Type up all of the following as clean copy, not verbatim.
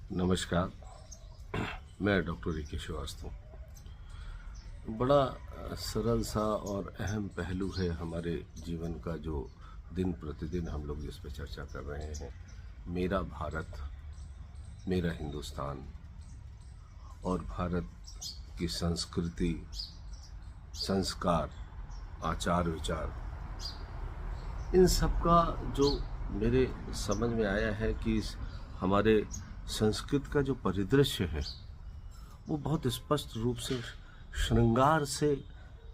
नमस्कार। मैं डॉक्टर ऋषि श्रीवास्तव। बड़ा सरल सा और अहम पहलू है हमारे जीवन का, जो दिन प्रतिदिन हम लोग जिस पे चर्चा कर रहे हैं। मेरा भारत, मेरा हिंदुस्तान और भारत की संस्कृति, संस्कार, आचार विचार, इन सब का जो मेरे समझ में आया है कि हमारे संस्कृत का जो परिदृश्य है वो बहुत स्पष्ट रूप से श्रृंगार से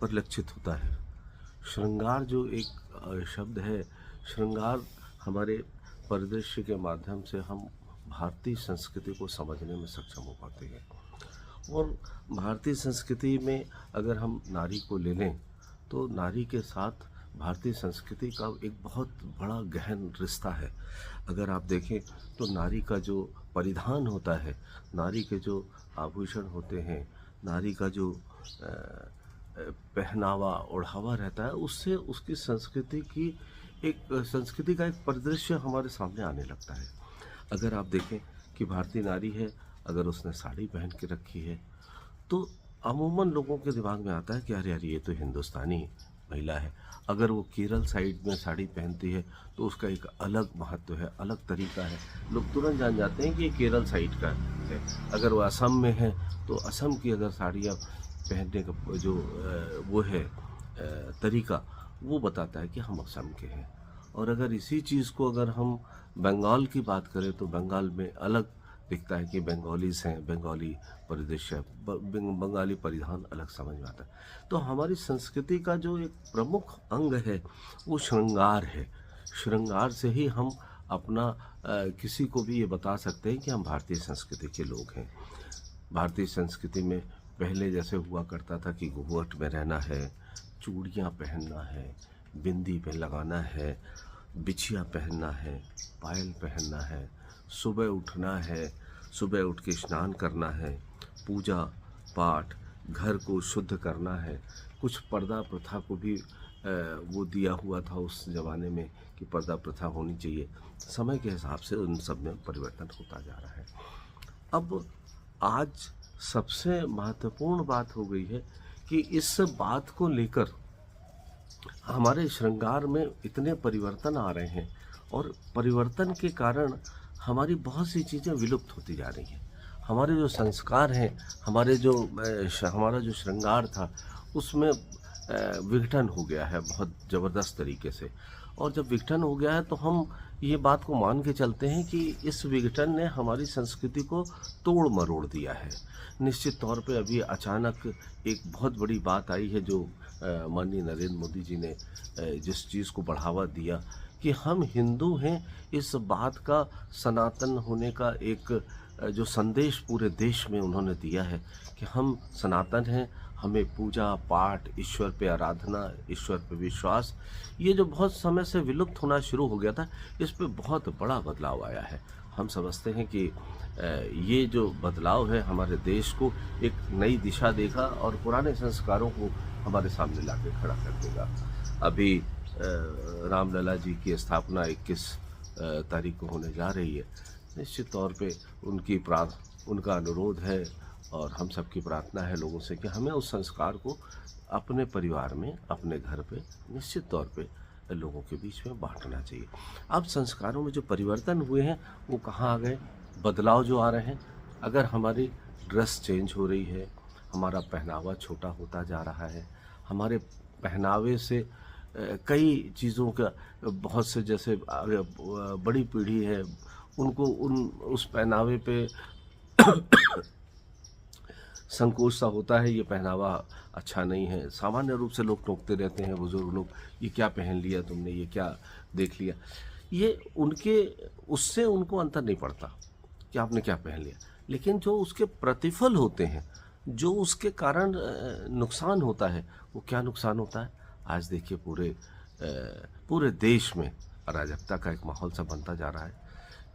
परिलक्षित होता है। श्रृंगार जो एक शब्द है, श्रृंगार हमारे परिदृश्य के माध्यम से हम भारतीय संस्कृति को समझने में सक्षम हो पाते हैं। और भारतीय संस्कृति में अगर हम नारी को ले लें तो नारी के साथ भारतीय संस्कृति का एक बहुत बड़ा गहन रिश्ता है। अगर आप देखें तो नारी का जो परिधान होता है, नारी के जो आभूषण होते हैं, नारी का जो पहनावा ओढ़ावा रहता है, उससे उसकी संस्कृति का एक परिदृश्य हमारे सामने आने लगता है। अगर आप देखें कि भारतीय नारी है, अगर उसने साड़ी पहन के रखी है तो अमूमन लोगों के दिमाग में आता है कि अरे ये तो हिंदुस्तानी महिला है। अगर वो केरल साइड में साड़ी पहनती है तो उसका एक अलग महत्व है, अलग तरीका है। लोग तुरंत जान जाते हैं कि ये केरल साइड का है। अगर वो असम में है तो असम की अगर साड़ियाँ पहनने का जो वो है तरीका, वो बताता है कि हम असम के हैं। और अगर इसी चीज़ को अगर हम बंगाल की बात करें तो बंगाल में अलग दिखता है कि बंगालीज हैं, बंगाली परिदृश्य, बंगाली परिधान अलग समझ में आता है। तो हमारी संस्कृति का जो एक प्रमुख अंग है वो श्रृंगार है। श्रृंगार से ही हम अपना किसी को भी ये बता सकते हैं कि हम भारतीय संस्कृति के लोग हैं। भारतीय संस्कृति में पहले जैसे हुआ करता था कि घूंघट में रहना है, चूड़ियाँ पहनना है, बिंदी पे लगाना है, बिछिया पहनना है, पायल पहनना है, सुबह उठना है, सुबह उठ के स्नान करना है, पूजा पाठ, घर को शुद्ध करना है। कुछ पर्दा प्रथा को भी वो दिया हुआ था उस ज़माने में कि पर्दा प्रथा होनी चाहिए। समय के हिसाब से उन सब में परिवर्तन होता जा रहा है। अब आज सबसे महत्वपूर्ण बात हो गई है कि इस बात को लेकर हमारे श्रृंगार में इतने परिवर्तन आ रहे हैं और परिवर्तन के कारण हमारी बहुत सी चीज़ें विलुप्त होती जा रही हैं। हमारे जो संस्कार हैं, हमारा जो श्रृंगार था उसमें विघटन हो गया है बहुत ज़बरदस्त तरीके से। और जब विघटन हो गया है तो हम ये बात को मान के चलते हैं कि इस विघटन ने हमारी संस्कृति को तोड़ मरोड़ दिया है। निश्चित तौर पे अभी अचानक एक बहुत बड़ी बात आई है जो माननीय नरेंद्र मोदी जी ने जिस चीज़ को बढ़ावा दिया कि हम हिंदू हैं, इस बात का सनातन होने का एक जो संदेश पूरे देश में उन्होंने दिया है कि हम सनातन हैं। हमें पूजा पाठ, ईश्वर पे आराधना, ईश्वर पे विश्वास, ये जो बहुत समय से विलुप्त होना शुरू हो गया था, इस पे बहुत बड़ा बदलाव आया है। हम समझते हैं कि ये जो बदलाव है हमारे देश को एक नई दिशा देगा और पुराने संस्कारों को हमारे सामने लाके खड़ा कर देगा। अभी रामलला जी की स्थापना 21 तारीख को होने जा रही है। निश्चित तौर पे उनका अनुरोध है और हम सबकी प्रार्थना है लोगों से कि हमें उस संस्कार को अपने परिवार में, अपने घर पे निश्चित तौर पे लोगों के बीच में बांटना चाहिए। अब संस्कारों में जो परिवर्तन हुए हैं वो कहाँ आ गए? बदलाव जो आ रहे हैं, अगर हमारी ड्रेस चेंज हो रही है, हमारा पहनावा छोटा होता जा रहा है, हमारे पहनावे से कई चीज़ों का बहुत से, जैसे बड़ी पीढ़ी है उनको उस पहनावे पे संकोच सा होता है, ये पहनावा अच्छा नहीं है। सामान्य रूप से लोग टोकते रहते हैं, बुजुर्ग लोग, ये क्या पहन लिया तुमने, ये क्या देख लिया। ये उससे उनको अंतर नहीं पड़ता कि आपने क्या पहन लिया, लेकिन जो उसके प्रतिफल होते हैं, जो उसके कारण नुकसान होता है, वो क्या नुकसान होता है? आज देखिए पूरे देश में अराजकता का एक माहौल सा बनता जा रहा है।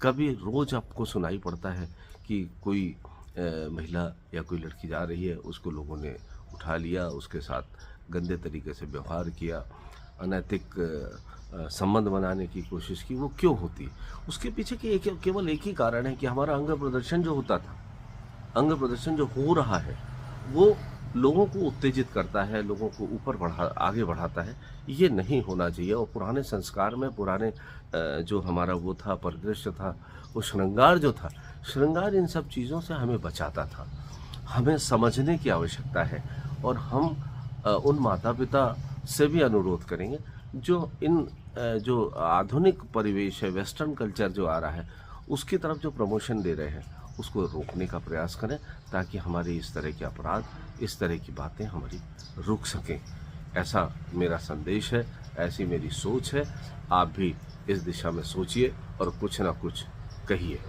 कभी रोज़ आपको सुनाई पड़ता है कि कोई महिला या कोई लड़की जा रही है, उसको लोगों ने उठा लिया, उसके साथ गंदे तरीके से व्यवहार किया। अनैतिक संबंध बनाने की कोशिश की, वो क्यों होती है? उसके पीछे केवल एक ही कारण है कि हमारा अंग प्रदर्शन जो होता था, अंग प्रदर्शन जो हो रहा है, वो लोगों को उत्तेजित करता है, लोगों को आगे बढ़ाता है। ये नहीं होना चाहिए। और पुराने संस्कार में पुराने जो हमारा वो था, परिदृश्य था, वो श्रृंगार जो था, श्रृंगार इन सब चीज़ों से हमें बचाता था। हमें समझने की आवश्यकता है और हम उन माता-पिता से भी अनुरोध करेंगे जो जो आधुनिक परिवेश है, वेस्टर्न कल्चर जो आ रहा है, उसकी तरफ जो प्रमोशन दे रहे हैं, उसको रोकने का प्रयास करें, ताकि हमारी इस तरह के अपराध, इस तरह की बातें हमारी रुक सकें। ऐसा मेरा संदेश है, ऐसी मेरी सोच है। आप भी इस दिशा में सोचिए और कुछ ना कुछ कहिए।